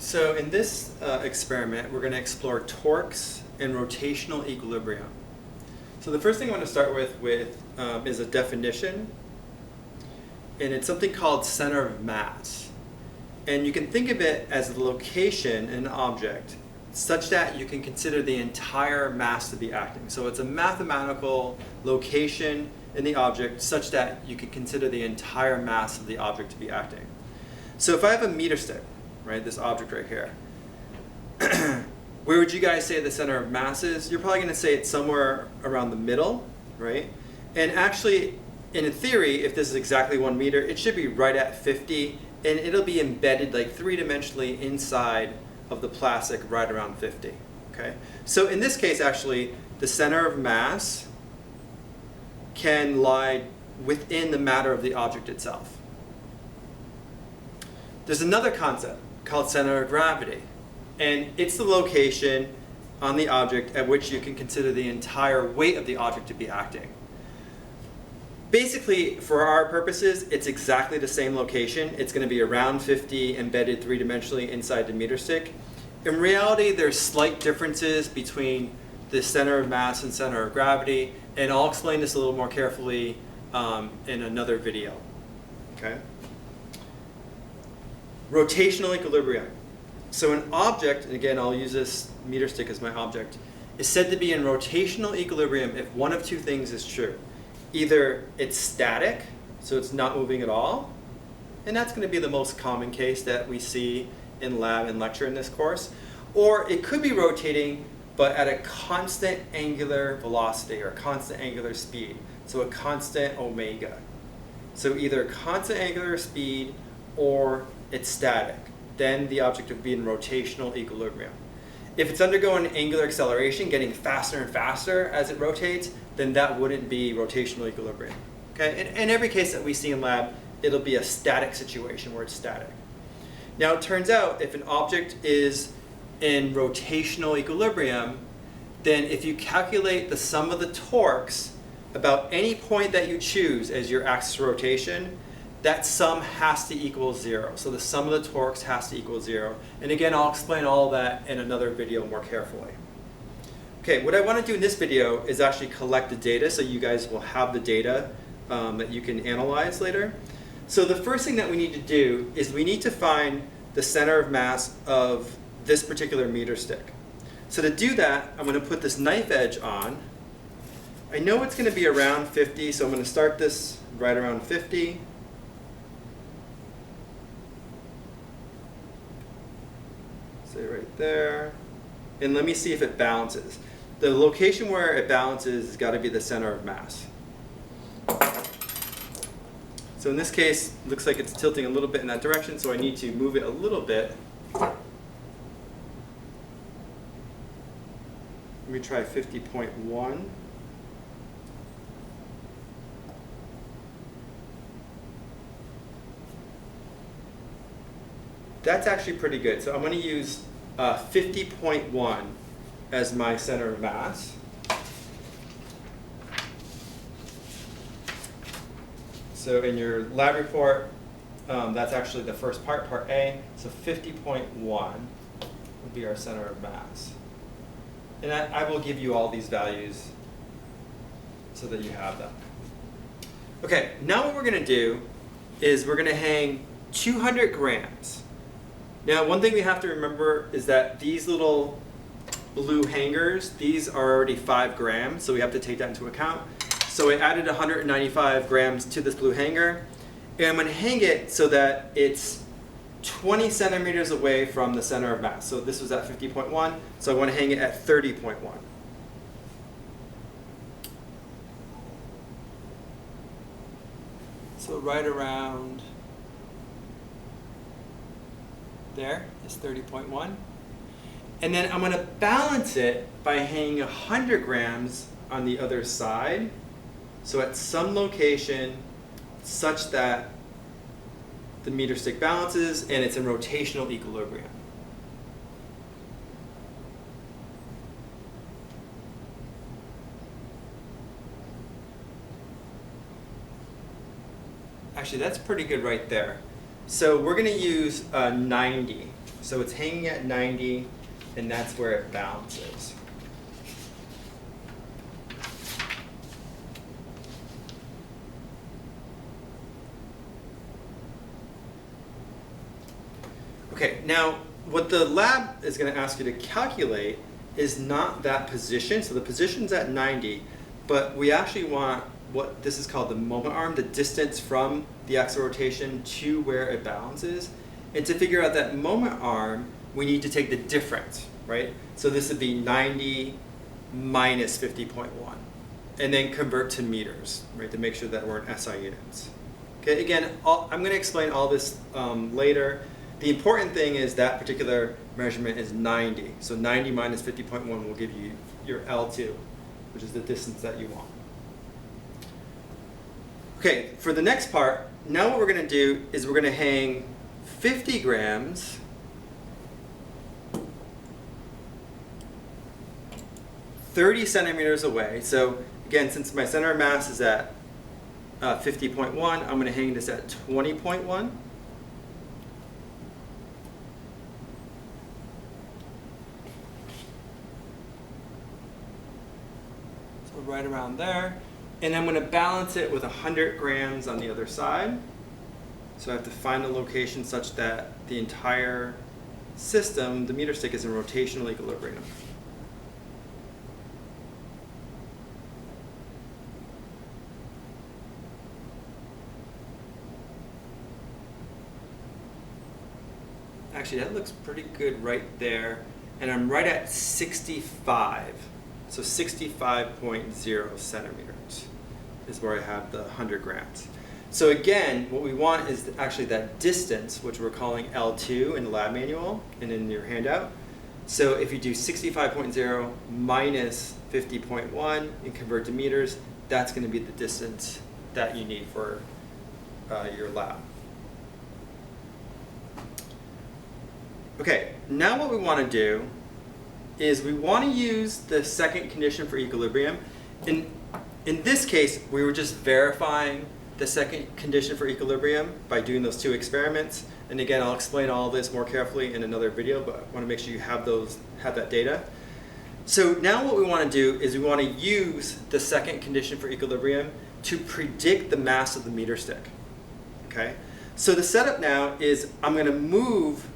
So in this experiment, we're going to explore torques and rotational equilibrium. So the first thing I want to start with is a definition, and it's something called center of mass. And you can think of it as the location in an object such that you can consider the entire mass to be acting. So it's a mathematical location in the object such that you can consider the entire mass of the object to be acting. So if I have a meter stick, right, this object right here, where would you guys say the center of mass is? You're probably going to say it's somewhere around the middle, right? And actually, in theory, if this is exactly 1 meter, it should be right at 50, and it'll be embedded like three-dimensionally inside of the plastic right around 50, okay? So in this case, actually, the center of mass can lie within the matter of the object itself. There's another concept called center of gravity, and it's the location on the object at which you can consider the entire weight of the object to be acting. Basically, for our purposes, it's exactly the same location. It's going to be around 50, embedded three-dimensionally inside the meter stick. In reality, there's slight differences between the center of mass and center of gravity, and I'll explain this a little more carefully in another video. Okay? Rotational equilibrium. So an object, and again, I'll use this meter stick as my object, is said to be in rotational equilibrium if one of two things is true. Either it's static, so it's not moving at all, and that's going to be the most common case that we see in lab and lecture in this course, or it could be rotating but at a constant angular velocity or constant angular speed, so a constant omega. So either constant angular speed or it's static. Then the object would be in rotational equilibrium. If it's undergoing angular acceleration, getting faster and faster as it rotates, then that wouldn't be rotational equilibrium. Okay? In every case that we see in lab, it'll be a static situation where it's static. Now it turns out if an object is in rotational equilibrium, then if you calculate the sum of the torques about any point that you choose as your axis of rotation, that sum has to equal 0. So the sum of the torques has to equal 0. And again, I'll explain all that in another video more carefully. Okay, what I want to do in this video is actually collect the data so you guys will have the data that you can analyze later. So the first thing that we need to do is we need to find the center of mass of this particular meter stick. So to do that, I'm going to put this knife edge on. I know it's going to be around 50, so I'm going to start this right around 50. Say right there. And let me see if it balances. The location where it balances has got to be the center of mass. So in this case, it looks like it's tilting a little bit in that direction, so I need to move it a little bit. Let me try 50.1. That's actually pretty good. So I'm going to use 50.1 as my center of mass. So in your lab report, that's actually the first part, part A. So 50.1 would be our center of mass. And I will give you all these values so that you have them. Okay, now what we're going to do is we're going to hang 200 grams. Now, one thing we have to remember is that these little blue hangers, these are already 5 grams, so we have to take that into account. So I added 195 grams to this blue hanger, and I'm going to hang it so that it's 20 centimeters away from the center of mass. So this was at 50.1, so I want to hang it at 30.1. So right around there is 30.1. And then I'm going to balance it by hanging 100 grams on the other side. So at some location such that the meter stick balances and it's in rotational equilibrium. Actually, that's pretty good right there. So we're going to use 90. So it's hanging at 90, and that's where it balances. Okay, now what the lab is going to ask you to calculate is not that position. So the position's at 90, but we actually want what this is called the moment arm, the distance from the axis of rotation to where it balances. And to figure out that moment arm, we need to take the difference, right? So this would be 90 minus 50.1, and then convert to meters, right, to make sure that we're in SI units. Okay, again, I'm going to explain all this later. The important thing is that particular measurement is 90. So 90 minus 50.1 will give you your L2, which is the distance that you want. Okay, for the next part, now what we're going to do is we're going to hang 50 grams (30 centimeters) away. So again, since my center of mass is at 50.1, I'm going to hang this at 20.1. So right around there. And I'm going to balance it with 100 grams on the other side. So I have to find a location such that the entire system, the meter stick, is in rotational equilibrium. Actually, that looks pretty good right there. And I'm right at 65. So 65.0 centimeters is where I have the 100 grams. So again, what we want is actually that distance, which we're calling L2 in the lab manual and in your handout. So if you do 65.0 minus 50.1 and convert to meters, that's going to be the distance that you need for your lab. Okay, now what we want to do is we want to use the second condition for equilibrium. In this case, we were just verifying the second condition for equilibrium by doing those two experiments. And again, I'll explain all this more carefully in another video, but I want to make sure you have that data. So now what we want to do is we want to use the second condition for equilibrium to predict the mass of the meter stick. Okay? So the setup now is I'm going to move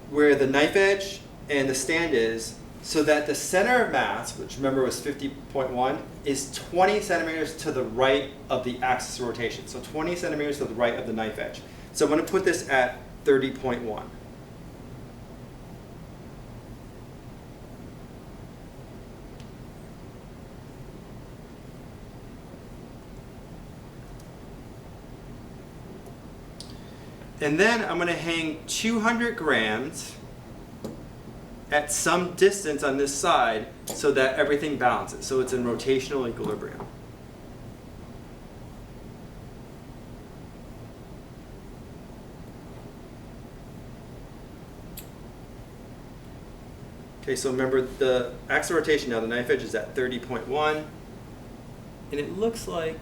where the knife edge and the stand is, so that the center of mass, which remember was 50.1, is 20 centimeters to the right of the axis of rotation. So 20 centimeters to the right of the knife edge. So I'm going to put this at 30.1. And then I'm going to hang 200 grams at some distance on this side so that everything balances. So it's in rotational equilibrium. Okay, so remember the axis of rotation now, the knife edge is at 30.1, and it looks like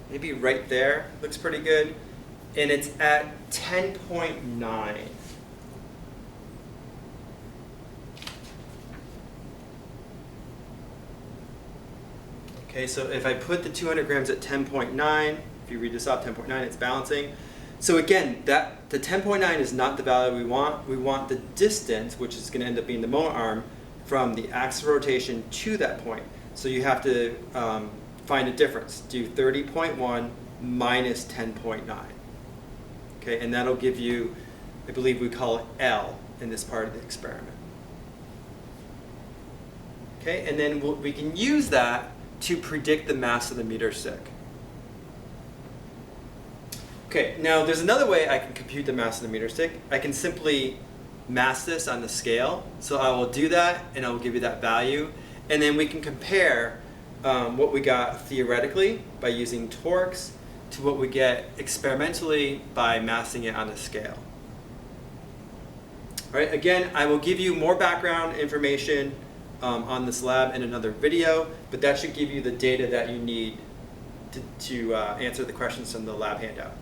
maybe right there, looks pretty good. And it's at 10.9. Okay, so if I put the 200 grams at 10.9, if you read this off, 10.9, it's balancing. So again, the 10.9 is not the value we want. We want the distance, which is going to end up being the moment arm, from the axis of rotation to that point. So you have to find a difference. Do 30.1 minus 10.9. Okay, and that'll give you, I believe we call it L in this part of the experiment. Okay, and then we can use that to predict the mass of the meter stick. Okay, now there's another way I can compute the mass of the meter stick. I can simply mass this on the scale. So I will do that, and I will give you that value. And then we can compare what we got theoretically by using torques to what we get experimentally by massing it on a scale. All right, again, I will give you more background information on this lab in another video, but that should give you the data that you need to answer the questions from the lab handout.